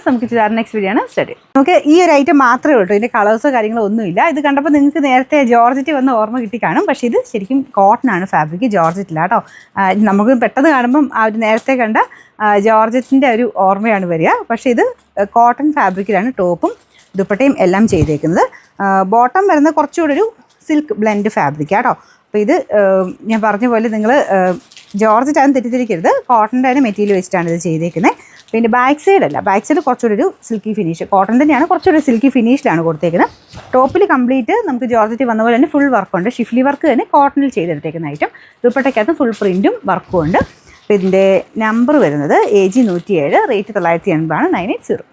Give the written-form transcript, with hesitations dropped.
നമുക്ക് next video ആണ് study. നമുക്ക് ഈ ഒരു ഐറ്റം മാത്രമേ ഉള്ളൂ, ഇതിൻ്റെ കളേഴ്സോ കാര്യങ്ങളോ ഒന്നുമില്ല. ഇത് കണ്ടപ്പോൾ നിങ്ങൾക്ക് നേരത്തെ ജോർജറ്റ് വന്ന് ഓർമ്മ കിട്ടി കാണും, പക്ഷേ ഇത് ശരിക്കും കോട്ടൺ ആണ് ഫാബ്രിക്, ജോർജറ്റില്ല കേട്ടോ. നമുക്ക് പെട്ടെന്ന് കാണുമ്പം ആ ഒരു നേരത്തെ കണ്ട ജോർജറ്റിൻ്റെ ഒരു ഓർമ്മയാണ് വരിക, പക്ഷേ ഇത് കോട്ടൺ ഫാബ്രിക്കിലാണ് ടോപ്പും ദുപ്പട്ടയും എല്ലാം ചെയ്തേക്കുന്നത്. ബോട്ടം വരുന്നത് കുറച്ചുകൂടെ ഒരു സിൽക്ക് ബ്ലെൻഡ് ഫാബ്രിക് കേട്ടോ. അപ്പോൾ ഇത് ഞാൻ പറഞ്ഞ പോലെ നിങ്ങൾ ജോർജറ്റ് ആരും തെറ്റിദ്ധരിക്കരുത്, കോട്ടൻ്റെ തന്നെ മെറ്റീരിയൽ വെച്ചിട്ടാണ് ഇത് ചെയ്തേക്കുന്നത്. പിന്നെ ബാക്ക് സൈഡ് അല്ല, ബാക്ക് സൈഡ് കുറച്ചുകൂടി ഒരു സിൽക്കി ഫിനിഷ്, കോട്ടൺ തന്നെയാണ്, കുറച്ചുകൂടി സിൽക്കി ഫിനിഷിലാണ് കൊടുത്തേക്കുന്നത്. ടോപ്പിൽ കംപ്ലീറ്റ് നമുക്ക് ജോർജറ്റ് വന്ന പോലെ തന്നെ ഫുൾ വർക്കുണ്ട്, ഷിഫ്ലി വർക്ക് തന്നെ കോട്ടണിൽ ചെയ്തെടുത്തേക്കുന്ന ഐറ്റം. ദുപ്പട്ടയ്ക്കകത്ത് ഫുൾ പ്രിൻറ്റും വർക്കും ഉണ്ട്. അപ്പോൾ ഇതിൻ്റെ നമ്പർ വരുന്നത് AG 107, റേറ്റ് 980 ആണ്, 980.